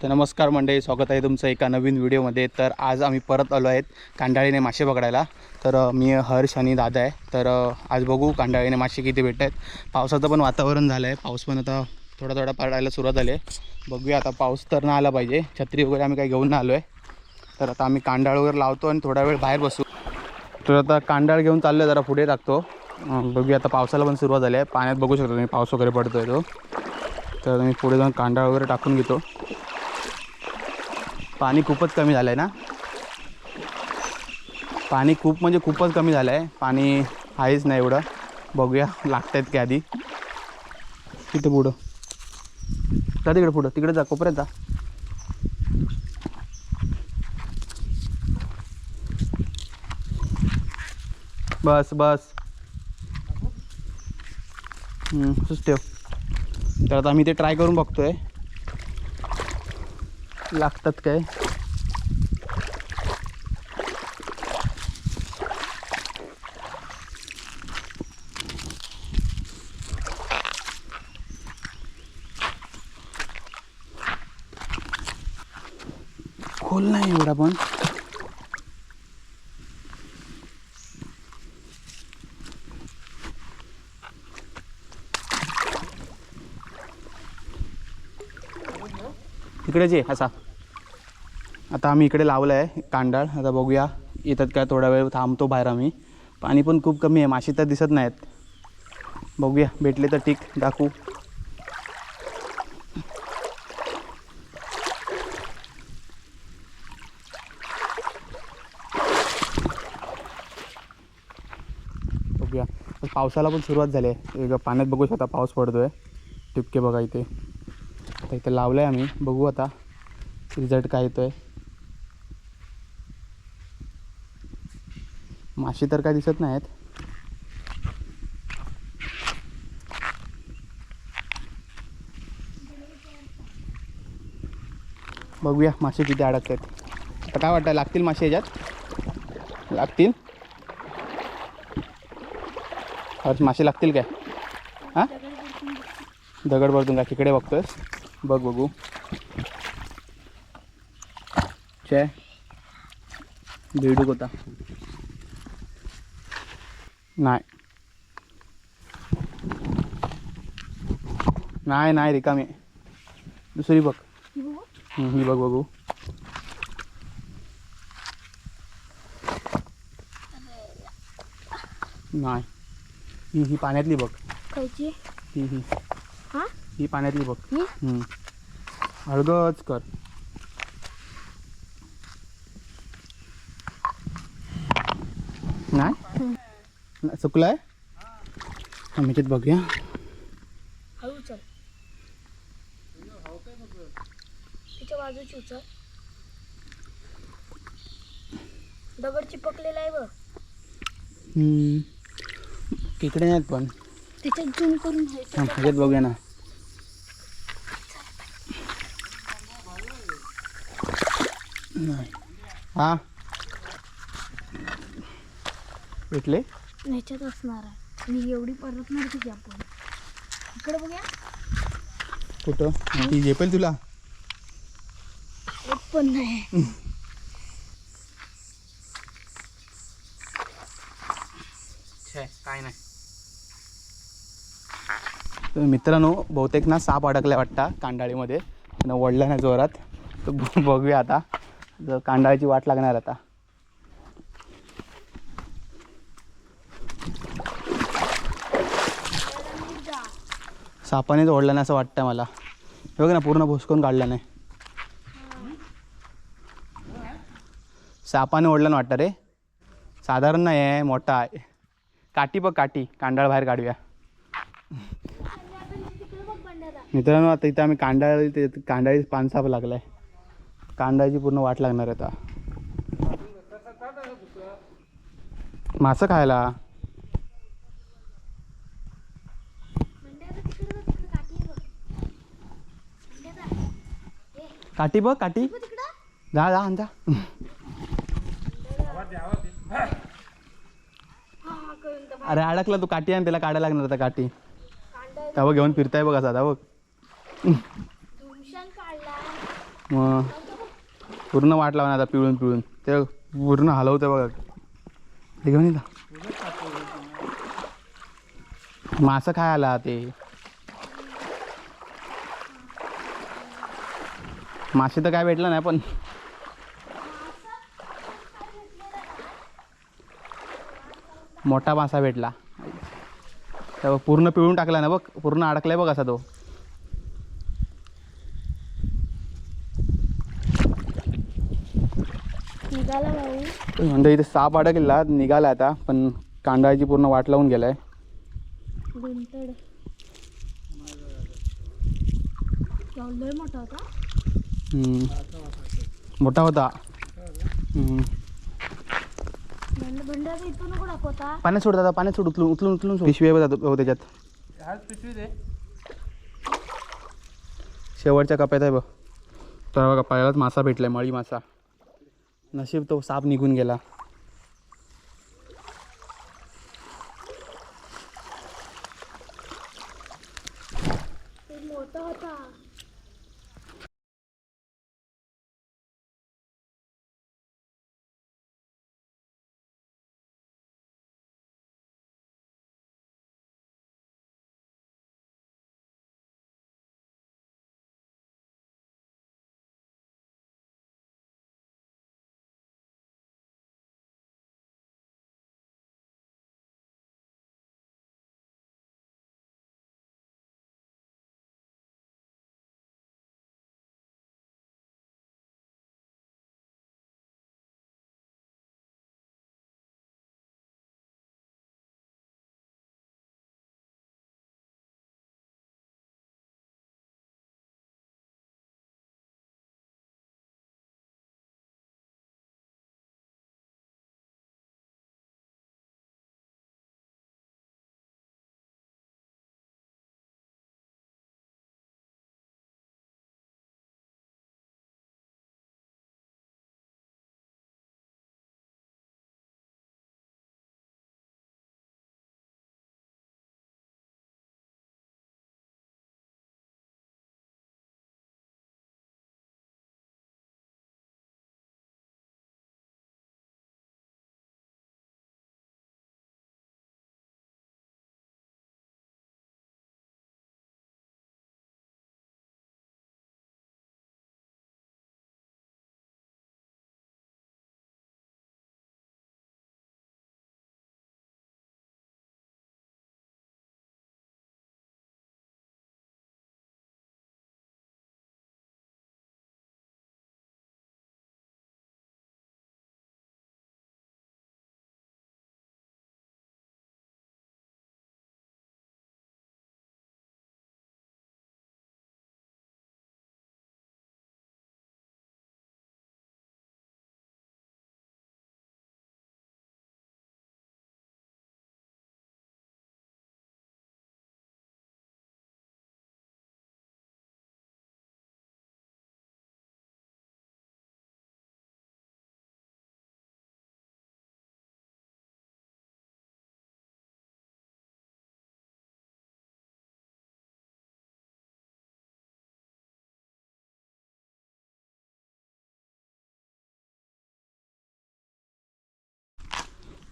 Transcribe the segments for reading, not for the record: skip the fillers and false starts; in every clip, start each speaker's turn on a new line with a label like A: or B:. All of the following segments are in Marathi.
A: तर नमस्कार मंडळी, स्वागत आहे तुमचं एका नवीन व्हिडिओमध्ये। तर आज आम्ही परत आलो आहेत कांडाळीने मासे पकडायला। तर मी हर्ष आणि दादा आहे। तर आज बघू कांडाळीने मासे किती भेटत आहेत। पावसाचं पण वातावरण झालं आहे, पाऊस पण आता थोडा थोडा पडायला सुरुवात झाली आहे। बघूया आता, पाऊस तर नाही आला पाहिजे, छत्री वगैरे आम्ही काही घेऊन नाही आलो आहे। तर आता आम्ही कांडाळ वगैरे लावतो आणि थोडा वेळ बाहेर बसू। तर आता कांडाळ घेऊन चाललो, जरा पुढे टाकतो। बघूया आता, पावसाला पण सुरुवात झाली आहे, पाण्यात बघू शकतो तुम्ही पाऊस वगैरे पडतो आहे तो। तर मी पुढे जाऊन कांडाळ वगैरे टाकून घेतो। पाणी खूपच कमी झालं आहे ना, पाणी खूप म्हणजे खूपच कमी झालं आहे, पाणी आहेच नाही एवढं। बघूया लागत आहेत की आधी। तिथे पुढं जा, तिकडे पुढं, तिकडे जा, कोपऱ्यात जा। बस बस, असंच ठेव। तर आता आम्ही ते ट्राय करून बघतोय लागतात काय। खोल नाही एवढा पण, इकडेच आहे असा। आता आम्ही इकडे लावलं आहे कांडाळ, आता बघूया येतात काय। थोडा वेळ थांबतो बाहेर आम्ही, पाणी पण खूप कमी आहे, मासे तर दिसत नाहीत। बघूया भेटले तर ठीक, दाखवू। बघूया, पावसाला पण सुरुवात झाली आहे। एक पाण्यात बघू शकता पाऊस पडतो आहे, टिपके बघा इथे। आता इथे लावलं आहे आम्ही, बघू आता रिझल्ट काय येतो आहे। मासे तर काय दिसत नाहीत। बघूया मासे किती अडकत आहेत। आता काय वाटतं, लागतील मासे याच्यात? लागतील मासे लागतील काय? हां, दगड भरतून का? तिकडे बघतोस, बघ बघू। चे बेडूक होता, नाही नाही नाही, रिकामी। दुसरी बघ, ही बघ, बघू। नाही, ही पाण्यातली बघ।
B: खायची
A: ही
B: हां,
A: ही पाण्यातली बघ। हळगच कर। नाही चुकलाय, आम्ही तिथे बघूया।
B: हळू चल, तिच्या बाजूची उचल, दगड चिपकलेला आहे बघ।
A: तिकडे नाहीत पण,
B: त्याच्यात झूम करून
A: ह्याच्यात बघूया ना। नाही, हां भेटले,
B: ह्याच्यात असणार आहे। मी एवढी परतणार की आपण इकडे बघूया।
A: कुठं ती झेपेल तुला?
B: एक पण नाही।
A: काय नाही। तर मित्रांनो, बहुतेक ना साप अडकलाय वाटतं कांडाळीमध्ये, ना वडलं नाही जोरात। तर बघूया आता, जर कांडाळीची वाट लागणार आता। सापानेच ओढलं नाही असं वाटतं मला, बघ ना पूर्ण भुसकून काढलं नाही। सापाने ओढलं ना वाटतं रे, साधारण नाही आहे, मोठा आहे। काठी बघ, काठी, कांडाळ बाहेर काढूया। मित्रांनो, आता इथं आम्ही कांडाळी पानसाप लागलाय, कांडाळीची पूर्ण वाट लागणार आहे आता मासं खायला। काठी बघ, काठी, जा जा जा। अरे अडकला तू, काठी आणि त्याला काढायला लागणार आता काठी। तेव्हा घेऊन फिरताय बघ असा, बघ। मग पूर्ण वाट लावून आता पिळून पिळून ते पूर्ण हलवतं बघा. ते घेऊन येता मासं काय आला ते मासे तर काय भेटलं नाही पण मोठा मासा भेटला. तेव्हा पूर्ण पिळून टाकला ना बघ पूर्ण अडकलाय बघ असा तो.
B: निघाला भाऊ.
A: म्हणजे इथे साप अडकला निघाला आता पण कांडाळीची पूर्ण वाट लावून गेलाय.
B: गुंतड लय मोठा होता.
A: मोठा होता.
B: बंड्या इथून नको दाखवता.
A: पाण्यात सोड दादा पाण्यात सोड उचलून उचलून उचलून सोड. पिशवी आहे बघ त्याच्यात. शेवटच्या कप्यात आहे बघ. तर बघा पहिलाच मासा भेटलाय मळी मासा. नशीब तो साप निघून गेला.
B: मोठा होता.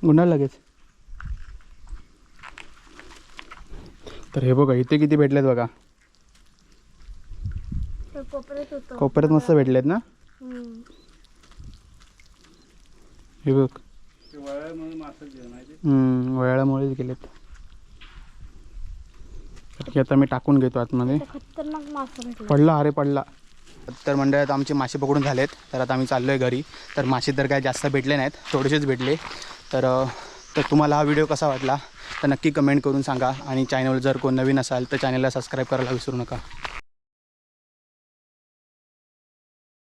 A: गुन्हा लगेच. तर हे बघा इथे किती भेटलेत बघा.
B: कोपऱ्यात होतं.
A: कोपऱ्यात मस्त भेटलेत ना. हे बघ वळ्यामुळेच गेलेत. आता मी टाकून घेतो आतमध्ये.
B: खतरनाक मासा भेटला.
A: पडला अरे पडला. तर मंडळात आमचे मासे पकडून झालेत. तर आता आम्ही चाललो आहे घरी. तर मासे तर काय जास्त भेटले नाहीत थोडेसेच भेटले. तर तुम्हाला हा व्हिडिओ कसा वाटला तर नक्की कमेंट करून सांगा. आणि चॅनल जर कोण नवीन असाल तर चॅनलला सबस्क्राईब करायला विसरू नका.